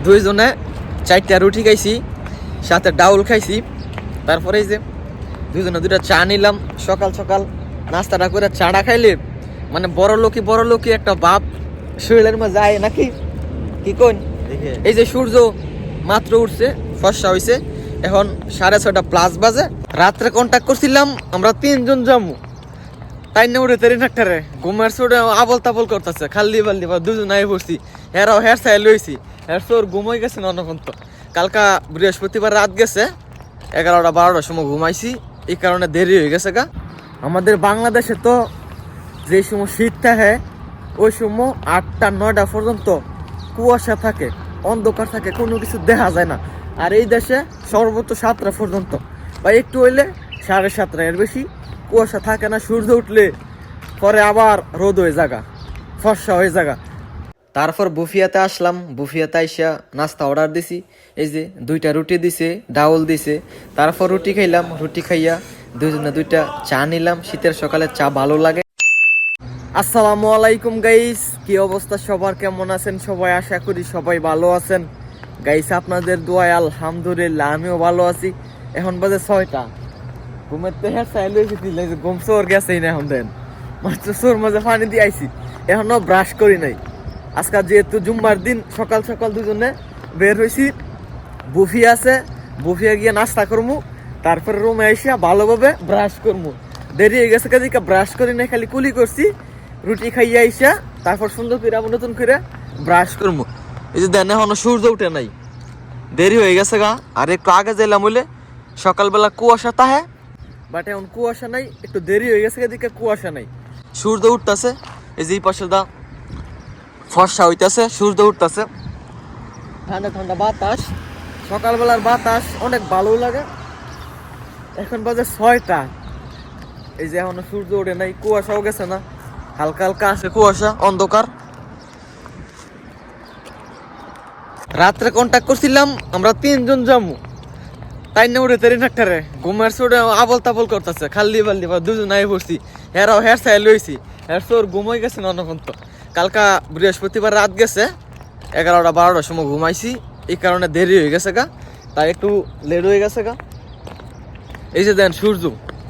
দুইজনে 4টা রুটি খাইছি, সাথে ডাউল খাইছি। তারপরে এই যে দুইজনে 2টা চা নিলাম। সকাল সকাল নাস্তাটা করে চাটা খাইলে মানে বড় লোকই একটা ভাব শরীরের মধ্যে যায় নাকি, কি কোন? এই যে সূর্য মাত্র উঠছে, ফর্সা হয়েছে, এখন 6:30 প্লাস বাজে। রাত্রে কন্ট্যাক্ট করছিলাম আমরা 3জন যাবো, তাই না উঠে তেরি ডাক্তারে ঘুমের চোটে আবল তাবল করতেছে, খাল্লি বাল্লি বা 2জন আই পড়ছি। হেরাও হেয়ার চাই লইছি, হেয়ার চোর ঘুমাই গেছে অনপন্ত। কালকা বৃহস্পতিবার রাত গেছে, 11টা 12টার সময় ঘুমাইছি, এই কারণে দেরি হয়ে গেছে গা। আমাদের বাংলাদেশে তো যে সময় শীত থাকে ওই সময় 8টা 9টা পর্যন্ত কুয়াশা থাকে, অন্ধকার থাকে, কোনো কিছু দেখা যায় না। আর এই দেশে সর্বোচ্চ 7টা পর্যন্ত বা একটু হইলে 7:30, এর বেশি কুয়াশা থাকে না। সূর্য উঠলে পরে আবার রোদ হয়ে জায়গা, ফর্সা হয়ে জায়গা। তারপর বুফিয়াতে আসলাম, বুফিয়াতে আইসা নাস্তা অর্ডার দিছি। এই যে 2টা রুটি দিছে, ডাউল দিছে। তারপর রুটি খাইলাম, রুটি খাইয়া দুইজনে 2টা চা নিলাম। শীতের সকালে চা ভালো লাগে। আসসালামু আলাইকুম গাইস, কি অবস্থা সবার, কেমন আছেন সবাই? আশা করি সবাই ভালো আছেন গাইস। আপনাদের দোয়ায় আলহামদুলিল্লাহ আমিও ভালো আছি। এখন বাজে 6টা, ঘুমের তো হ্যাঁ চাই লইছি, ঘুম চোর গেছেই না। এখন দেন মাত্র চোর মাঝে পানি দিয়ে আইছি, এখনো ব্রাশ করি নাই। আজকাল যেহেতু জুম্মার দিন, সকাল সকাল দুজনে বের হয়েছি। বুফিয়া আছে, বুফিয়া গিয়ে নাস্তা করবো, তারপরে রুমে আইসা ভালোভাবে ব্রাশ করবো। দেরি হয়ে গেছে কাজে ব্রাশ করি না, খালি কুলি করছি। রুটি খাইয়া আইসা তারপর সুন্দর করে আবার নতুন করে ব্রাশ করবো। এই যে দেন এখনো সূর্য উঠে নাই, দেরি হয়ে গেছে গা। আর একটু আগে যাইলাম বলে সকালবেলা কুয়াশা তাহে, বাট এখন কুয়াশা নাই, একটু দেরি হয়ে গেছে এদিকে কুয়াশা নাই, সূর্য উঠতেছে। এই যে এই পাশে দা ফর্সা হইতেছে, সূর্য উঠতেছে, ঠান্ডা ঠান্ডা বাতাস, সকালবেলার বাতাস অনেক ভালো লাগে। এখন বাজে 6টা, এই যে এখনো সূর্য ওঠে নাই, কুয়াশাও গেছে না, হালকা হালকা আছে কুয়াশা, অন্ধকার। রাত্রে কন্ট্যাক্ট করছিলাম আমরা 3জন যাবো, তাই না উঠে তেরি ডাক্তারে ঘুমের চোটে আবল তাবল করতেছে, খাল্লি বাল্লি বা 2জন আই পড়ছি। হেরাও হেয়ার চাই লইছি, হেয়ার চোর ঘুমাই গেছে অনপন্ত। কালকা বৃহস্পতিবার রাত গেছে, 11টা 12টার সময় ঘুমাইছি, এই কারণে দেরি হয়ে গেছে গা, তাই একটু লেট হয়ে গেছে গা। এই যে দেন সূর্য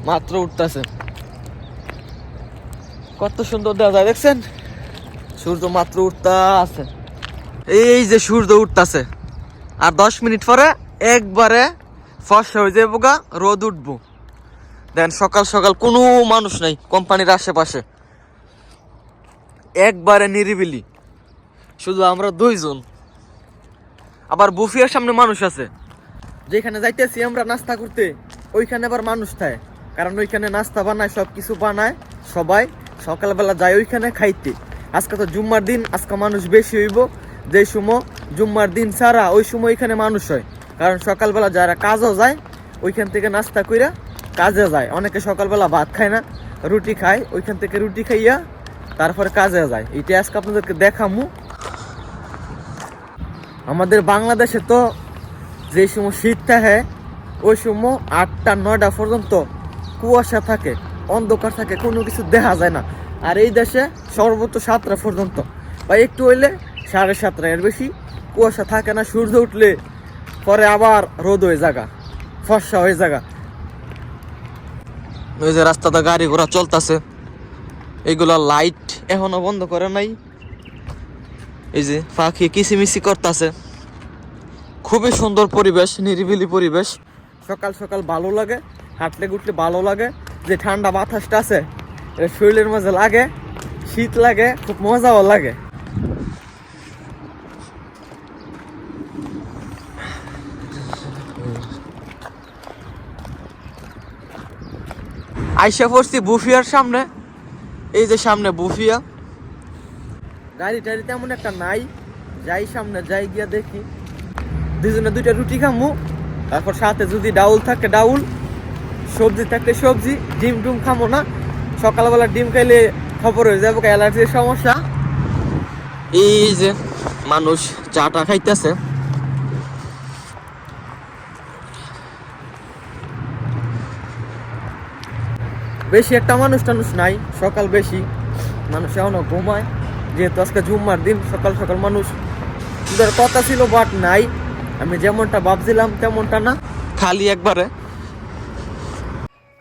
মাত্র উঠতেছে, কত সুন্দর দেখা যায় দেখছেন, সূর্য মাত্র উঠতে আছে। এই যে সূর্য উঠতেছে, আর 10 মিনিট পরে একবারে ফর্সা হয়ে যাবো গা, রোদ উঠবো। দেন সকাল সকাল কোনো মানুষ নাই কোম্পানির আশেপাশে, একবারে নিরিবিলি, শুধু আমরা 2জন। আবার বুফিয়ার সামনে মানুষ আছে, যেখানে যাইতেছি আমরা নাস্তা করতে, ওইখানে আবার মানুষ থাকে, কারণ ওইখানে নাস্তা বানায়, সব কিছু বানায় সবাই। সকালবেলা যায় ওইখানে খাইতে। আজকে তো জুম্মার দিন, আজকে মানুষ বেশি হইব। যে সময় জুম্মার দিন ছাড়া ওই সময় এখানে মানুষ হয়, কারণ সকালবেলা যারা কাজও যায় ওইখান থেকে নাস্তা কইরা কাজে যায়। অনেকে সকালবেলা ভাত খায় না, রুটি খায়, ওইখান থেকে রুটি খাইয়া তারপরে কাজে যায়। এটা আজকে আপনাদেরকে দেখামু। আমাদের বাংলাদেশে তো যে সময় শীত থাকে ওই সময় 8টা 9টা পর্যন্ত কুয়াশা থাকে, অন্ধকার থাকে, কোনো কিছু দেখা যায় না। আর এই দেশে সর্বোচ্চ 7টা পর্যন্ত বা একটু হইলে 7:30, এর বেশি কুয়াশা থাকে না। সূর্য উঠলে পরে আবার রোদ হয়ে জায়গা, ফর্সা হয়ে জায়গা। ওই যে রাস্তাতে গাড়ি ঘোড়া চলতেছে, এইগুলা লাইট এখনো বন্ধ করে নাই। এই যে পাখি কিচিমিচি করতেছে, খুবই সুন্দর পরিবেশ, নিরিবিলি পরিবেশ। সকাল সকাল ভালো লাগে, হাঁটলে ঘুরলে ভালো লাগে। যে ঠান্ডা বাতাসটা আছে এটা শরীরের মাঝে লাগে, শীত লাগে, খুব মজাও লাগে। আইসা পড়ছি বুফিয়ার সামনে, এই যে সামনে বুফিয়া। গাড়ি টাড়ি তেমন একটা নাই, যাই সামনে যাই গিয়া দেখি। 2জনে 2টা রুটি খামু, তারপর সাথে যদি ডাউল থাকে ডাউল, সবজি থাকলে সবজি। ডিম টুম খামো না, সকালবেলা ডিম খাইলে খবর হয়ে যাবো অ্যালার্জির সমস্যা। এই যে মানুষ চাটা খাইতেছে, বেশি একটা মানুষ টানুষ নাই, সকাল বেশি মানুষ এখনো ঘুমায়, যেহেতু আজকে জুম্মার দিন। সকাল সকাল মানুষ কি দুধের কথা ছিল বাট নাই, আমি যেমনটা ভাবছিলাম তেমনটা না, খালি একবারে।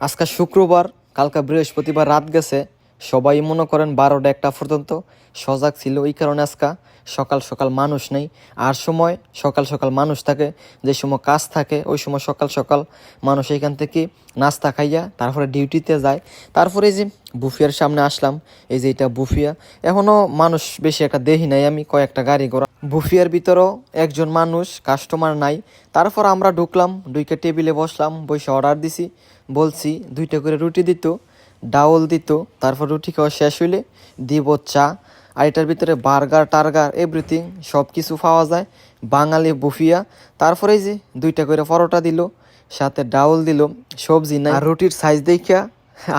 আজকে শুক্রবার, কালকা বৃহস্পতিবার রাত গেছে, সবাই মনে করেন 12টা 1টা পর্যন্ত সজাগ ছিল। এই কারণে আজকে সকাল সকাল মানুষ নেই। আর সময় সকাল সকাল মানুষ থাকে, যে সময় কাজ থাকে ওই সময় সকাল সকাল মানুষ এইখান থেকে নাস্তা খাইয়া তারপরে ডিউটিতে যায়। তারপরে এই যে বুফিয়ার সামনে আসলাম, এই যে এটা বুফিয়া, এখনও মানুষ বেশি একটা দেখি নাই আমি, কয়েকটা গাড়ি ঘোড়া। বুফিয়ার ভিতরেও একজন মানুষ কাস্টমার নাই। তারপর আমরা ঢুকলাম, ঢুকে টেবিলে বসলাম, বসে অর্ডার দিছি, বলছি 2টা করে রুটি দিত, ডাউল দিত, তারপর রুটি খাওয়া শেষ হইলে দিব চা। আর এটার ভিতরে বার্গার টার্গার এভরিথিং সব কিছু পাওয়া যায়, বাঙালি বুফিয়া। তারপরে যে 2টা করে পরোটা দিল, সাথে ডাউল দিল, সবজি নাই। আর রুটির সাইজ দেখিয়া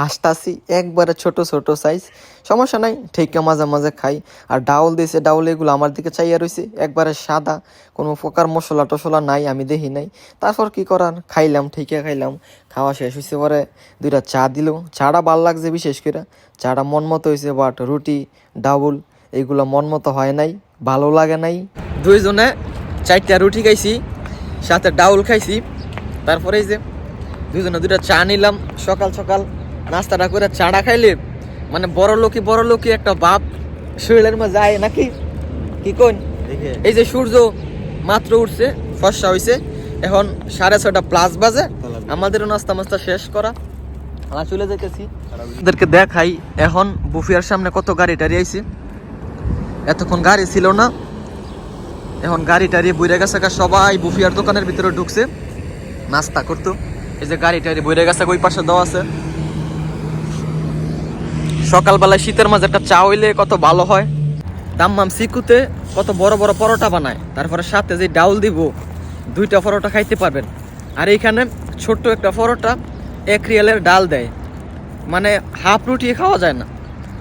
আসতাছি, একবারে ছোট ছোট সাইজ, সমস্যা নাই, ঠিকা মাঝে মাঝে খাই। আর ডাউল দিয়েছে, ডাউল এগুলো আমার দিকে চাইয়া রয়েছে, একবারে সাদা, কোনো প্রকার মশলা টশলা নাই, আমি দেখি নাই। তারপর কি করার, খাইলাম, ঠিকা খাইলাম। খাওয়া শেষ হয়েছে পরে 2টা চা দিল, চাটা ভাল লাগছে বিশেষ করে, চাটা মন মতো হয়েছে। বাট রুটি ডাউল এইগুলো মন মতো হয় নাই, ভালো লাগে নাই। 2জনে 4টা রুটি খাইছি, সাথে ডাউল খাইছি। তারপরে এই যে 2জনে 2টা চা নিলাম, সকাল সকাল নাস্তাটা করে চাটা খাইলে মানে বড় লোকই একটা ভাব শরীরের মধ্যে যায় নাকি, কি কোন? এই যে সূর্য মাত্র উঠছে, ফর্সা হয়েছে, এখন 6:30 প্লাস বাজে, আমাদেরও নাস্তা মাস্তা শেষ করা, আমরা চলে যেতেছি। ওদেরকে দেখাই এখন বুফিয়ার সামনে কত গাড়ি টাড়ি আইছে, এতক্ষণ গাড়ি ছিল না, এখন গাড়ি টাড়ি বইরে গেছে, সবাই বুফিয়ার দোকানের ভিতরে ঢুকছে নাস্তা করতো। এই যে গাড়ি টাড়ি বইরে গেছে, ওই পাশে দেওয়া আছে। সকালবেলায় শীতের মাঝে একটা চা হইলে কত ভালো হয়। দাম্মাম সিকুতে কত বড় বড় পরোটা বানায়, তারপরে সাথে যে ডাউল দিব, 2টা পরোটা খাইতে পারবেন। আর এইখানে ছোট্ট একটা পরোটা 1 রিয়ালের ডাল দেয়, মানে হাফ রুটি খাওয়া যায় না।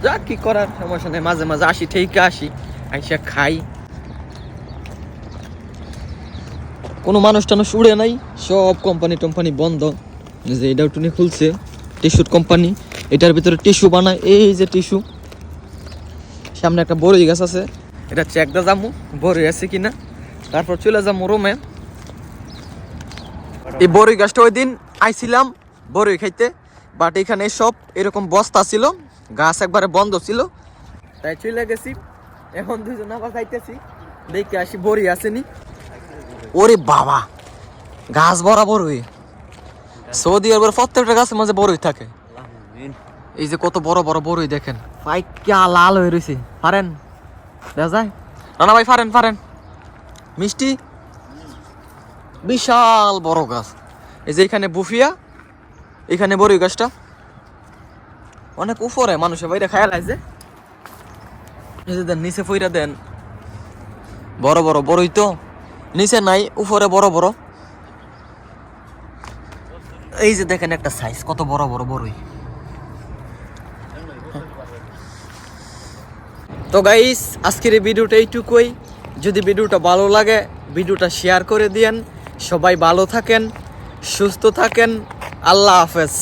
যা কি করার, সমস্যা নেই, মাঝে মাঝে আসি, ঠিক আসি, আইসা খাই। কোনো মানুষ টানুষ উড়ে নাই, সব কোম্পানি টোম্পানি বন্ধ। যে এটাও টুনি খুলছে, টিস্যুর কোম্পানি, এটার ভিতরে টিস্যু বানায়, এই যে টিস্যু। সামনে একটা বড়ই গাছ আছে, এটা চেক দা যামু বড়ই আছে কিনা, তারপর চলে যাবো রুমে। এই বড়ই গাছটা ওই দিন আইছিলাম বড়ই খাইতে, বাট এখানে সব এরকম বস্তা ছিল, গাছ একবারে বন্ধ ছিল, তাই চলে গেছি। এখন 2জন আবার খাইতেছি, দেখে আসি বড়ই আসেনি। ওরে বাবা, গাছ ভরা বড়ই, সৌদি আরবের প্রত্যেকটা গাছের মাঝে বড়ই থাকে। এই যে কত বড় বড় বড়ই দেখেন, পাইকা লাল হয়ে রয়েছে, পারেন দেখা যায় রানা ভাই, পারেন মিষ্টি, বিশাল বড় গাছ। এই যে এখানে বুফিয়া, এখানে বড়ই গাছটা অনেক উপরে, মানুষের বাইরে খায়াল আছে। এই যে দেন নিচে ফইরা দেন, বড় বড় বড়ই তো, নিচে নাই, উপরে বড় বড়। এই যে দেখেন একটা সাইজ, কত বড় বড় বড়ই। তো গাইস, আজকের এই ভিডিওটা এইটুকুই। যদি ভিডিওটা ভালো লাগে, ভিডিওটা শেয়ার করে দিয়েন। সবাই ভালো থাকেন, সুস্থ থাকেন, আল্লাহ হাফেজ।